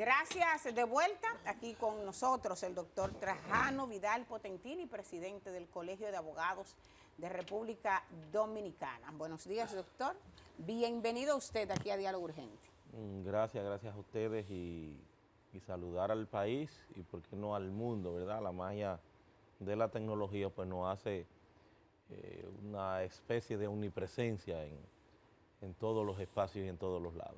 Gracias, de vuelta aquí con nosotros el doctor Trajano Vidal Potentini, presidente del Colegio de Abogados de República Dominicana. Buenos días, doctor. Bienvenido usted aquí a Diálogo Urgente. Gracias a ustedes y saludar al país y por qué no al mundo, ¿verdad? La magia de la tecnología pues nos hace una especie de omnipresencia en todos los espacios y en todos los lados.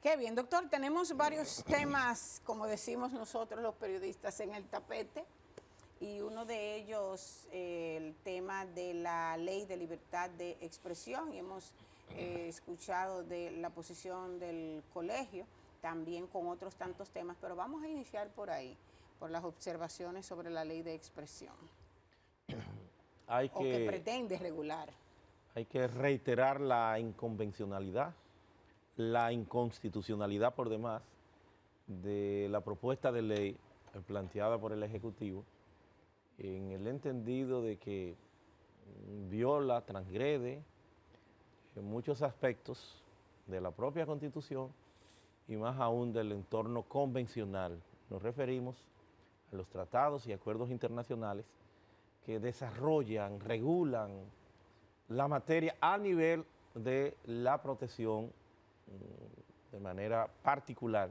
Qué bien, doctor. Tenemos varios temas, como decimos nosotros los periodistas, en el tapete. Y uno de ellos, el tema de la ley de libertad de expresión. Y hemos escuchado de la posición del colegio, también con otros tantos temas. Pero vamos a iniciar por ahí, por las observaciones sobre la ley de expresión. Que pretende regular. Hay que reiterar la inconvencionalidad, la inconstitucionalidad por demás de la propuesta de ley planteada por el Ejecutivo en el entendido de que viola, transgrede en muchos aspectos de la propia Constitución y más aún del entorno convencional. Nos referimos a los tratados y acuerdos internacionales que desarrollan, regulan la materia a nivel de la protección de manera particular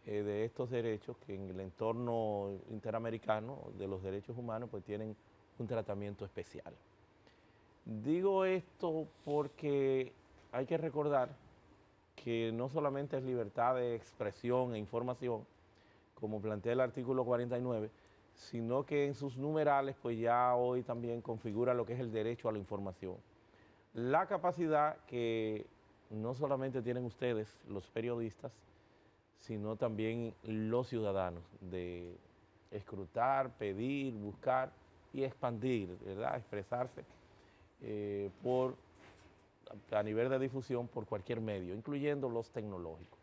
de estos derechos que en el entorno interamericano de los derechos humanos pues tienen un tratamiento especial. Digo esto porque hay que recordar que no solamente es libertad de expresión e información, como plantea el artículo 49, sino que en sus numerales pues ya hoy también configura lo que es el derecho a la información. La capacidad que no solamente tienen ustedes, los periodistas, sino también los ciudadanos, de escrutar, pedir, buscar y expandir, ¿verdad? Expresarse a nivel de difusión por cualquier medio, incluyendo los tecnológicos.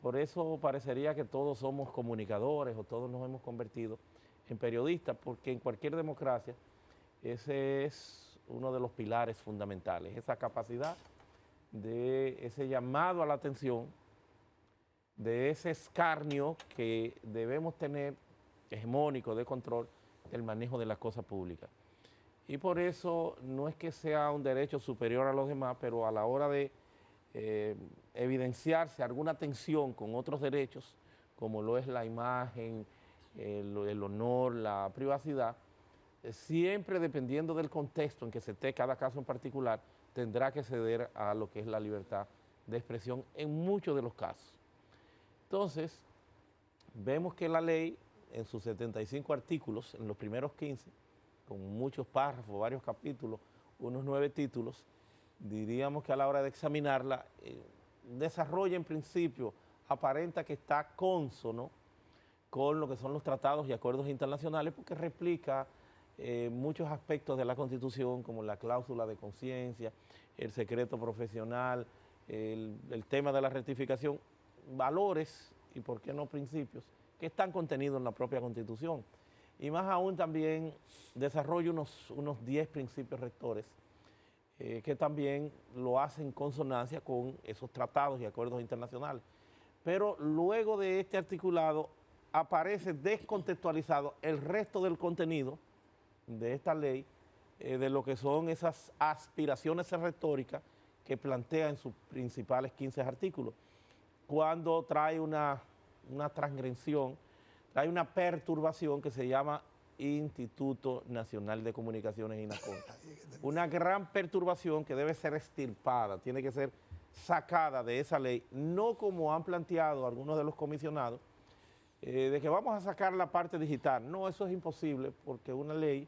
Por eso parecería que todos somos comunicadores o todos nos hemos convertido en periodistas, porque en cualquier democracia ese es uno de los pilares fundamentales, esa capacidad de ese llamado a la atención, de ese escarnio que debemos tener, hegemónico, de control, del manejo de las cosas públicas. Y por eso no es que sea un derecho superior a los demás, pero a la hora de evidenciarse alguna tensión con otros derechos, como lo es la imagen, el honor, la privacidad, siempre dependiendo del contexto en que se esté cada caso en particular, tendrá que ceder a lo que es la libertad de expresión en muchos de los casos. Entonces, vemos que la ley, en sus 75 artículos, en los primeros 15, con muchos párrafos, varios capítulos, unos 9 títulos, diríamos que a la hora de examinarla, desarrolla en principio, aparenta que está cónsono con lo que son los tratados y acuerdos internacionales, porque replica muchos aspectos de la Constitución, como la cláusula de conciencia, el secreto profesional, el tema de la rectificación, valores y por qué no principios que están contenidos en la propia Constitución. Y más aún también desarrolla unos 10 principios rectores que también lo hacen en consonancia con esos tratados y acuerdos internacionales. Pero luego de este articulado aparece descontextualizado el resto del contenido de esta ley, de lo que son esas aspiraciones retóricas que plantea en sus principales 15 artículos, cuando trae una transgresión, trae una perturbación que se llama Instituto Nacional de Comunicaciones, INACON. Una gran perturbación que debe ser extirpada, tiene que ser sacada de esa ley, no como han planteado algunos de los comisionados, de que vamos a sacar la parte digital. No, eso es imposible, porque una ley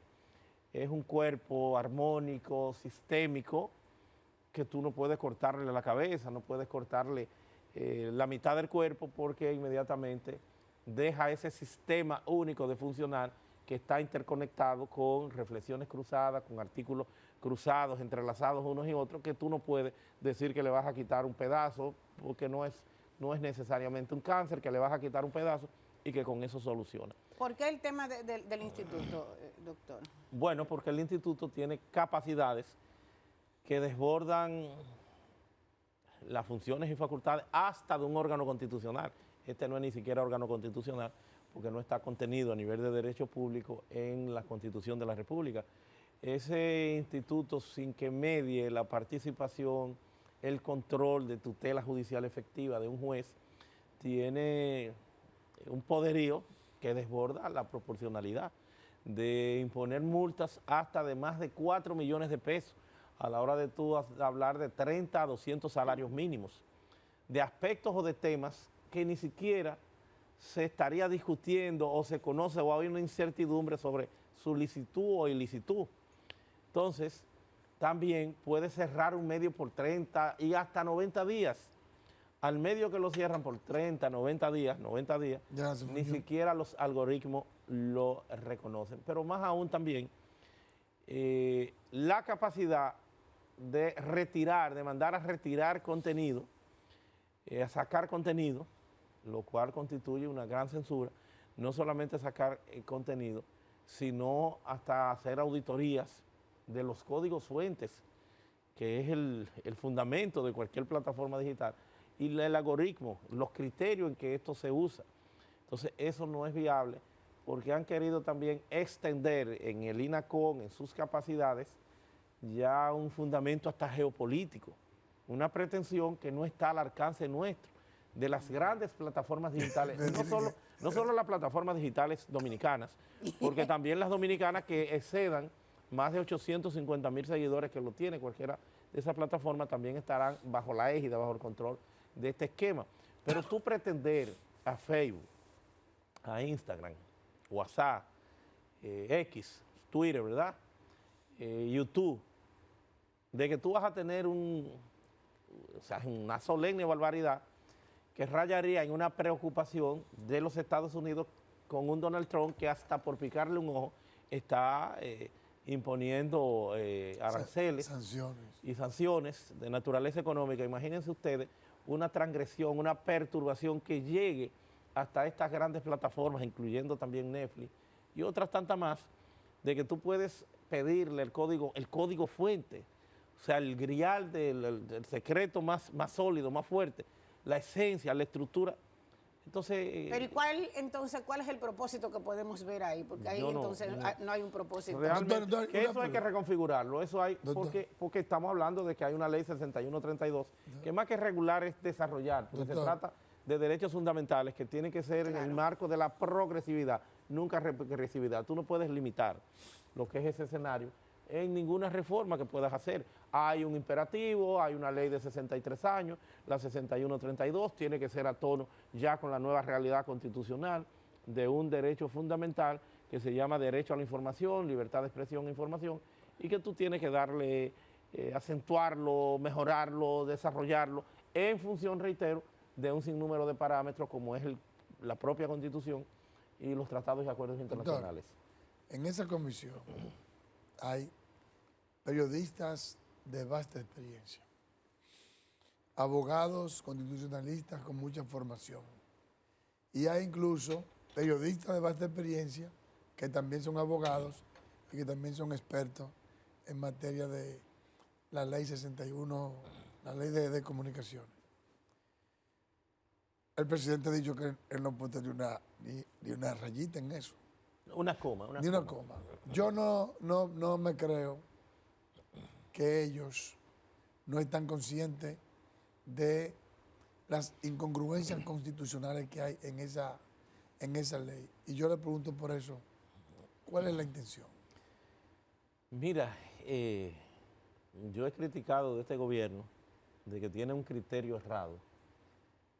es un cuerpo armónico, sistémico, que tú no puedes cortarle la cabeza, no puedes cortarle la mitad del cuerpo, porque inmediatamente deja ese sistema único de funcionar que está interconectado con reflexiones cruzadas, con artículos cruzados, entrelazados unos y otros, que tú no puedes decir que le vas a quitar un pedazo, porque no es necesariamente un cáncer, que le vas a quitar un pedazo y que con eso soluciona. ¿Por qué el tema del instituto, doctor? Bueno, porque el instituto tiene capacidades que desbordan las funciones y facultades hasta de un órgano constitucional. Este no es ni siquiera órgano constitucional, porque no está contenido a nivel de derecho público en la Constitución de la República. Ese instituto, sin que medie la participación, el control de tutela judicial efectiva de un juez, tiene un poderío que desborda la proporcionalidad de imponer multas hasta de más de 4 millones de pesos a la hora de tú hablar de 30 a 200 salarios mínimos, de aspectos o de temas que ni siquiera se estaría discutiendo o se conoce o hay una incertidumbre sobre su licitud o ilicitud. Entonces, también puede cerrar un medio por 30 y hasta 90 días. Al medio que lo cierran por 30, 90 días, ni siquiera los algoritmos lo reconocen. Pero más aún también, la capacidad de retirar, de mandar a retirar contenido, a sacar contenido, lo cual constituye una gran censura, no solamente sacar contenido, sino hasta hacer auditorías de los códigos fuentes, que es el fundamento de cualquier plataforma digital, y el algoritmo, los criterios en que esto se usa. Entonces, eso no es viable porque han querido también extender en el INACON, en sus capacidades, ya un fundamento hasta geopolítico, una pretensión que no está al alcance nuestro, de las grandes plataformas digitales, no solo las plataformas digitales dominicanas, porque también las dominicanas que excedan más de 850,000 seguidores que lo tiene cualquiera de esas plataformas también estarán bajo la égida, bajo el control de este esquema. Pero tú pretender a Facebook, a Instagram, WhatsApp, X, Twitter, ¿verdad? YouTube, de que tú vas a tener una solemne barbaridad que rayaría en una preocupación de los Estados Unidos con un Donald Trump que hasta por picarle un ojo está imponiendo aranceles y sanciones de naturaleza económica. Imagínense ustedes una transgresión, una perturbación que llegue hasta estas grandes plataformas, incluyendo también Netflix y otras tantas más, de que tú puedes pedirle el código fuente, o sea, el grial del secreto más sólido, más fuerte, la esencia, la estructura. Entonces, pero ¿y cuál es el propósito que podemos ver ahí? Porque ahí no hay un propósito. Realmente, que eso hay que reconfigurarlo, eso hay, porque estamos hablando de que hay una ley 6132, que más que regular es desarrollar, porque se trata de derechos fundamentales que tienen que ser en el marco de la progresividad, nunca regresividad. Tú no puedes limitar lo que es ese escenario en ninguna reforma que puedas hacer. Hay un imperativo, hay una ley de 63 años, la 6132, tiene que ser a tono ya con la nueva realidad constitucional de un derecho fundamental que se llama derecho a la información, libertad de expresión e información, y que tú tienes que darle, acentuarlo, mejorarlo, desarrollarlo, en función, reitero, de un sinnúmero de parámetros como es la propia Constitución y los tratados y acuerdos internacionales. Doctor, en esa comisión hay periodistas de vasta experiencia, abogados constitucionalistas con mucha formación, y hay incluso periodistas de vasta experiencia que también son abogados y que también son expertos en materia de la ley 61, la ley de comunicaciones. El presidente ha dicho que él no puede tener ni una rayita en eso. Una coma. Ni una coma. Yo no me creo que ellos no están conscientes de las incongruencias constitucionales que hay en esa ley. Y yo le pregunto por eso, ¿cuál es la intención? Mira, yo he criticado de este gobierno de que tiene un criterio errado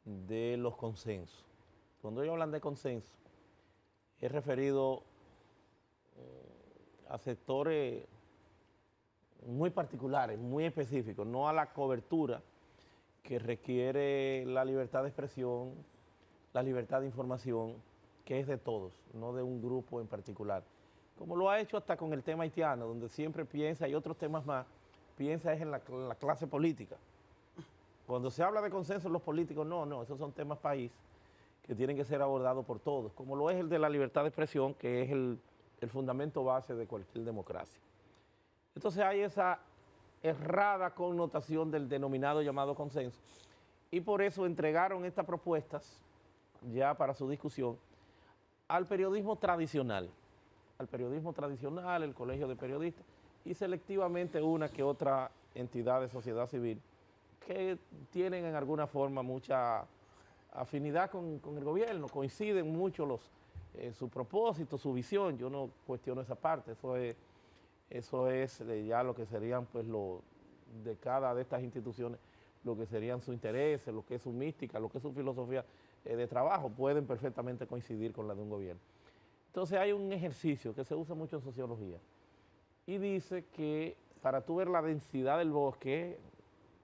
de los consensos. Cuando ellos hablan de consenso, he referido a sectores muy particulares, muy específicos, no a la cobertura que requiere la libertad de expresión, la libertad de información, que es de todos, no de un grupo en particular. Como lo ha hecho hasta con el tema haitiano, donde siempre piensa, y otros temas más, piensa es en la clase política. Cuando se habla de consenso, los políticos, no, esos son temas país que tienen que ser abordados por todos, como lo es el de la libertad de expresión, que es el fundamento base de cualquier democracia. Entonces hay esa errada connotación del denominado llamado consenso, y por eso entregaron estas propuestas ya para su discusión, al periodismo tradicional, el Colegio de Periodistas y selectivamente una que otra entidad de sociedad civil que tienen en alguna forma mucha afinidad con el gobierno, coinciden mucho su propósito, su visión. Yo no cuestiono esa parte, eso es ya lo que serían pues de cada de estas instituciones, lo que serían sus intereses, lo que es su mística, lo que es su filosofía de trabajo, pueden perfectamente coincidir con la de un gobierno. Entonces hay un ejercicio que se usa mucho en sociología y dice que para tú ver la densidad del bosque,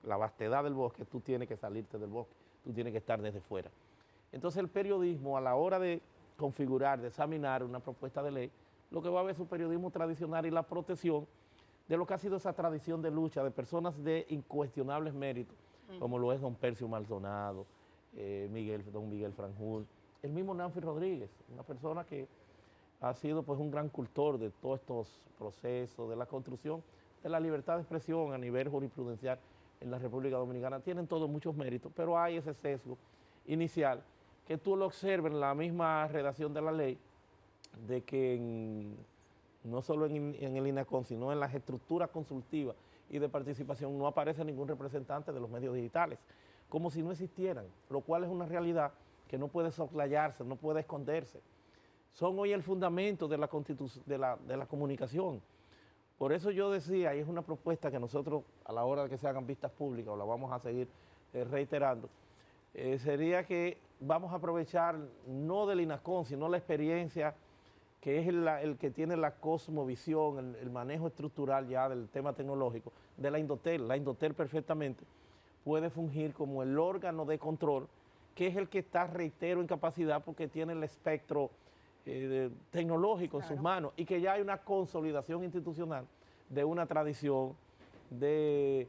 la vastedad del bosque, tú tienes que salirte del bosque, tú tienes que estar desde fuera. Entonces el periodismo, a la hora de configurar, de examinar una propuesta de ley, lo que va a ver es un periodismo tradicional y la protección de lo que ha sido esa tradición de lucha de personas de incuestionables méritos, como lo es don Percio Maldonado, don Miguel Franjul, el mismo Nanfi Rodríguez, una persona que ha sido pues un gran cultor de todos estos procesos, de la construcción de la libertad de expresión a nivel jurisprudencial en la República Dominicana. Tienen todos muchos méritos, pero hay ese sesgo inicial que tú lo observas en la misma redacción de la ley, de que no solo en el INACON, sino en las estructuras consultivas y de participación no aparece ningún representante de los medios digitales, como si no existieran, lo cual es una realidad que no puede soslayarse, no puede esconderse. Son hoy el fundamento de la comunicación. Por eso yo decía, y es una propuesta que nosotros a la hora de que se hagan vistas públicas, o la vamos a seguir reiterando, sería que vamos a aprovechar no del INACON, sino la experiencia que es el que tiene la cosmovisión, el manejo estructural ya del tema tecnológico, de la Indotel. La Indotel perfectamente puede fungir como el órgano de control, que es el que está, reitero, en capacidad porque tiene el espectro tecnológico en sus manos y que ya hay una consolidación institucional de una tradición de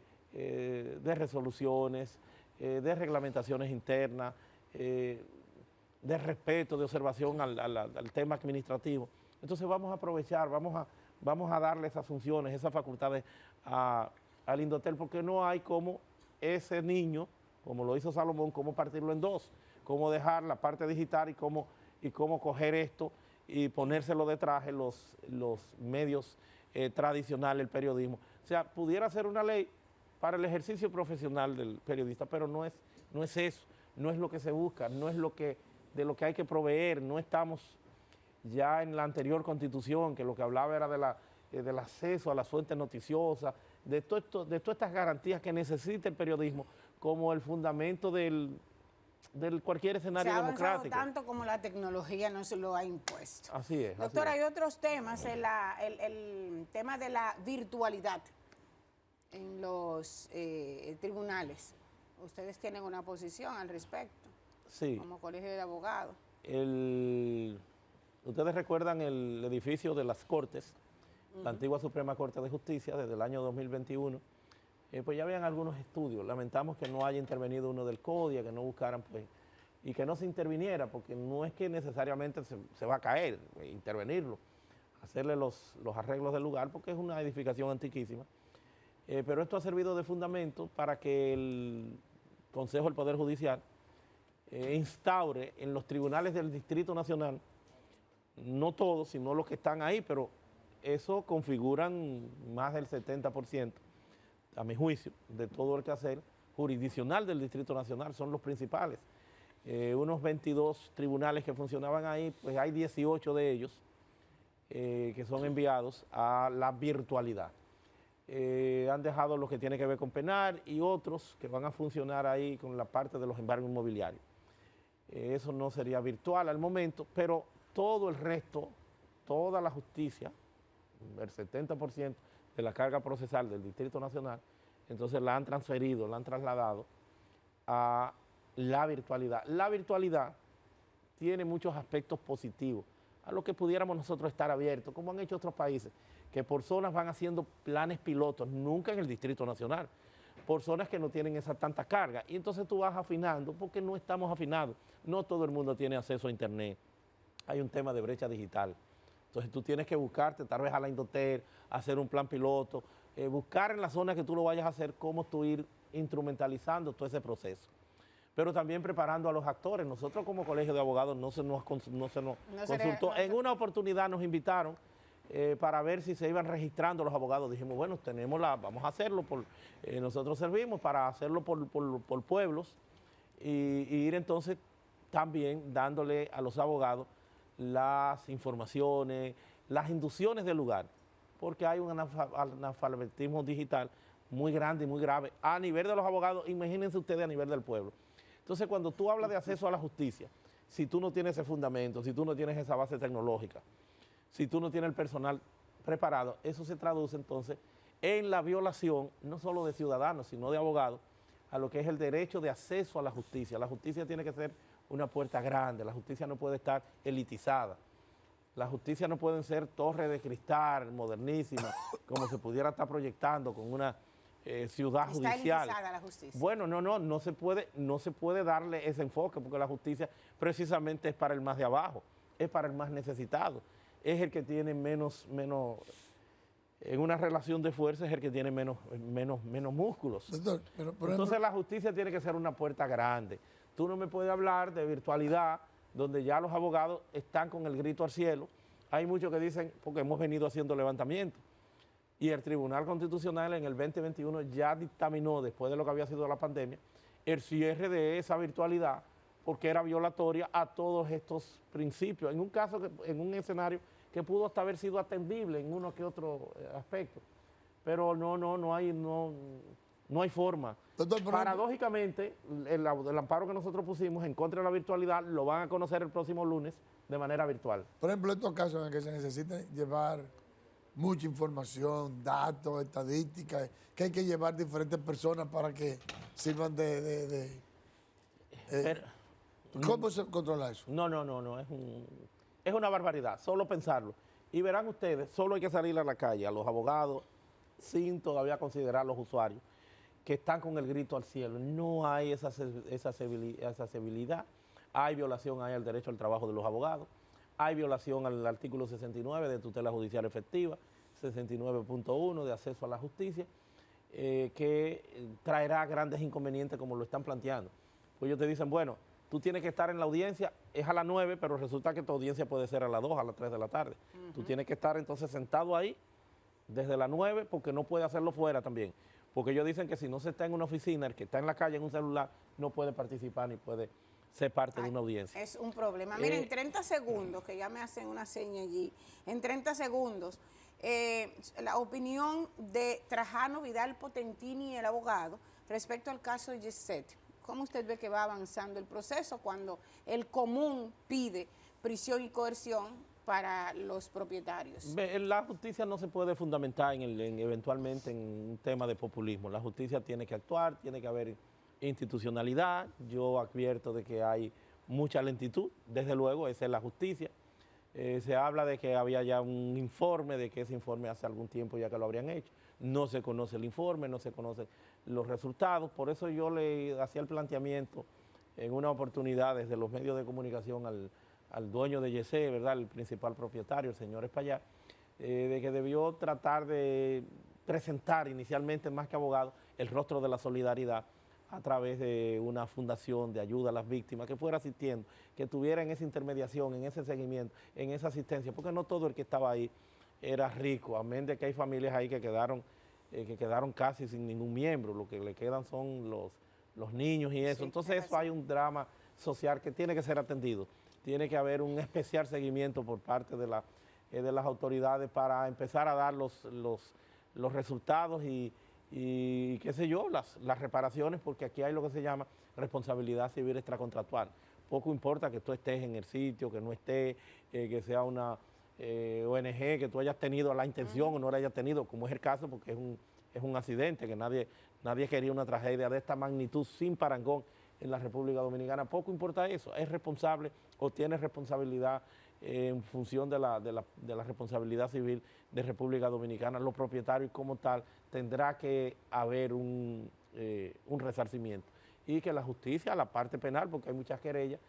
resoluciones, de reglamentaciones internas, de respeto, de observación al tema administrativo. Entonces vamos a aprovechar, vamos a darle esas funciones, esas facultades al Indotel, porque no hay como ese niño, como lo hizo Salomón, cómo partirlo en dos, cómo dejar la parte digital y cómo coger esto y ponérselo de traje los medios tradicionales, el periodismo. O sea, pudiera ser una ley para el ejercicio profesional del periodista, pero no es eso, no es lo que se busca, no es de lo que hay que proveer. No estamos ya en la anterior Constitución, que lo que hablaba era del acceso a las fuentes noticiosas, de todas estas garantías que necesita el periodismo como el fundamento del cualquier escenario democrático. Se ha avanzado tanto como la tecnología no se lo ha impuesto. Así es. Doctor, así hay otros temas, el tema de la virtualidad en los tribunales. Ustedes tienen una posición al respecto, sí. Como colegio de abogados. Ustedes recuerdan el edificio de las Cortes, la antigua Suprema Corte de Justicia, desde el año 2021, pues ya habían algunos estudios. Lamentamos que no haya intervenido uno del CODIA, que no buscaran, pues, y que no se interviniera, porque no es que necesariamente se va a caer, intervenirlo, hacerle los arreglos del lugar, porque es una edificación antiquísima. Pero esto ha servido de fundamento para que el Consejo del Poder Judicial instaure en los tribunales del Distrito Nacional, no todos, sino los que están ahí, pero eso configuran más del 70%, a mi juicio, de todo el quehacer jurisdiccional del Distrito Nacional, son los principales. Unos 22 tribunales que funcionaban ahí, pues hay 18 de ellos que son enviados a la virtualidad. Han dejado lo que tiene que ver con penal y otros que van a funcionar ahí con la parte de los embargos inmobiliarios. Eso no sería virtual al momento, pero todo el resto, toda la justicia, el 70% de la carga procesal del Distrito Nacional, entonces la han transferido, la han trasladado a la virtualidad. La virtualidad tiene muchos aspectos positivos a los que pudiéramos nosotros estar abiertos, como han hecho otros países, que por zonas van haciendo planes pilotos, nunca en el Distrito Nacional, por zonas que no tienen esa tanta carga. Y entonces tú vas afinando, porque no estamos afinados. No todo el mundo tiene acceso a Internet. Hay un tema de brecha digital. Entonces tú tienes que buscarte, tal vez a la Indotel, hacer un plan piloto, buscar en la zona que tú lo vayas a hacer, cómo tú ir instrumentalizando todo ese proceso. pero también preparando a los actores. Nosotros como colegio de abogados no se nos consultó. En una oportunidad nos invitaron para ver si se iban registrando los abogados. Dijimos, bueno, vamos a hacerlo, nosotros servimos para hacerlo por pueblos y ir entonces también dándole a los abogados las informaciones, las inducciones del lugar, porque hay un analfabetismo digital muy grande y muy grave a nivel de los abogados, imagínense ustedes a nivel del pueblo. Entonces, cuando tú hablas de acceso a la justicia, si tú no tienes ese fundamento, si tú no tienes esa base tecnológica, si tú no tienes el personal preparado, eso se traduce entonces en la violación no solo de ciudadanos, sino de abogados, a lo que es el derecho de acceso a la justicia. La justicia tiene que ser una puerta grande, la justicia no puede estar elitizada. La justicia no pueden ser torres de cristal modernísimas, como se pudiera estar proyectando con una ciudad judicial. Está elitizada la justicia. Bueno, no se puede darle ese enfoque, porque la justicia precisamente es para el más de abajo, es para el más necesitado, es el que tiene menos en una relación de fuerza, es el que tiene menos músculos. Doctor, pero, por Entonces ejemplo, la justicia tiene que ser una puerta grande. Tú no me puedes hablar de virtualidad, donde ya los abogados están con el grito al cielo. Hay muchos que dicen, porque hemos venido haciendo levantamientos, y el Tribunal Constitucional en el 2021 ya dictaminó, después de lo que había sido la pandemia, el cierre de esa virtualidad, porque era violatoria a todos estos principios, en un caso, en un escenario que pudo hasta haber sido atendible en uno que otro aspecto, pero no hay forma. doctor, por Paradójicamente, el amparo que nosotros pusimos en contra de la virtualidad lo van a conocer el próximo lunes de manera virtual. por ejemplo, estos casos en los que se necesita llevar mucha información, datos, estadísticas, que hay que llevar diferentes personas para que sirvan ¿cómo se controla eso? No, es una barbaridad, solo pensarlo. Y verán ustedes, solo hay que salir a la calle, a los abogados, sin todavía considerar a los usuarios, que están con el grito al cielo. No hay esa civilidad, hay violación al derecho al trabajo de los abogados, hay violación al artículo 69 de tutela judicial efectiva, 69.1 de acceso a la justicia, que traerá grandes inconvenientes como lo están planteando. Pues ellos te dicen, bueno, tú tienes que estar en la audiencia, es a las 9, pero resulta que tu audiencia puede ser a las 2, a las 3 de la tarde. Tú tienes que estar entonces sentado ahí desde las 9, porque no puede hacerlo fuera también. Porque ellos dicen que si no se está en una oficina, el que está en la calle en un celular, no puede participar ni puede ser parte de una audiencia. Es un problema. Miren, en 30 segundos, que ya me hacen una seña allí, en 30 segundos, la opinión de Trajano Vidal Potentini, el abogado, respecto al caso de Gisette. ¿Cómo usted ve que va avanzando el proceso cuando el común pide prisión y coerción para los propietarios? La justicia no se puede fundamentar eventualmente en un tema de populismo. La justicia tiene que actuar, tiene que haber institucionalidad. Yo advierto de que hay mucha lentitud, desde luego, esa es la justicia. Se habla de que había ya un informe, de que ese informe hace algún tiempo ya que lo habrían hecho. No se conoce el informe, no se conocen los resultados. Por eso yo le hacía el planteamiento en una oportunidad desde los medios de comunicación al dueño de Yesé, ¿verdad?, el principal propietario, el señor Espaillat, de que debió tratar de presentar inicialmente, más que abogado, el rostro de la solidaridad a través de una fundación de ayuda a las víctimas, que fuera asistiendo, que tuviera en esa intermediación, en ese seguimiento, en esa asistencia, porque no todo el que estaba ahí era rico, amén de que hay familias ahí que quedaron casi sin ningún miembro, lo que le quedan son los niños y eso. Sí, entonces eso hay un drama social que tiene que ser atendido, tiene que haber un especial seguimiento por parte de las autoridades para empezar a dar los resultados y qué sé yo, las reparaciones, porque aquí hay lo que se llama responsabilidad civil extracontractual. Poco importa que tú estés en el sitio, que no estés, que sea una ONG, que tú hayas tenido la intención o no la hayas tenido, como es el caso, porque es un accidente, que nadie quería una tragedia de esta magnitud sin parangón en la República Dominicana. Poco importa eso, es responsable o tiene responsabilidad en función de la responsabilidad civil de República Dominicana. Los propietarios como tal tendrá que haber un resarcimiento y que la justicia, la parte penal, porque hay muchas querellas,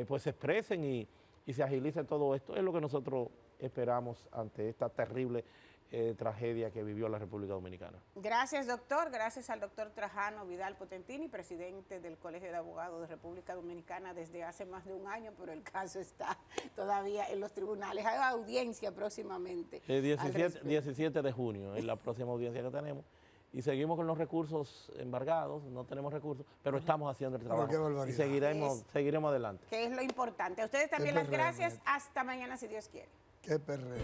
pues se expresen y se agilice todo esto. Es lo que nosotros esperamos ante esta terrible tragedia que vivió la República Dominicana. Gracias, doctor. Gracias al doctor Trajano Vidal Potentini, presidente del Colegio de Abogados de República Dominicana desde hace más de un año, pero el caso está todavía en los tribunales. Hay audiencia próximamente. El 17 de junio es la próxima audiencia que tenemos. Y seguimos con los recursos embargados, no tenemos recursos, pero estamos haciendo el trabajo. qué barbaridad. Y seguiremos adelante. Que es lo importante. A ustedes también las gracias. Hasta mañana, si Dios quiere. Qué perreo.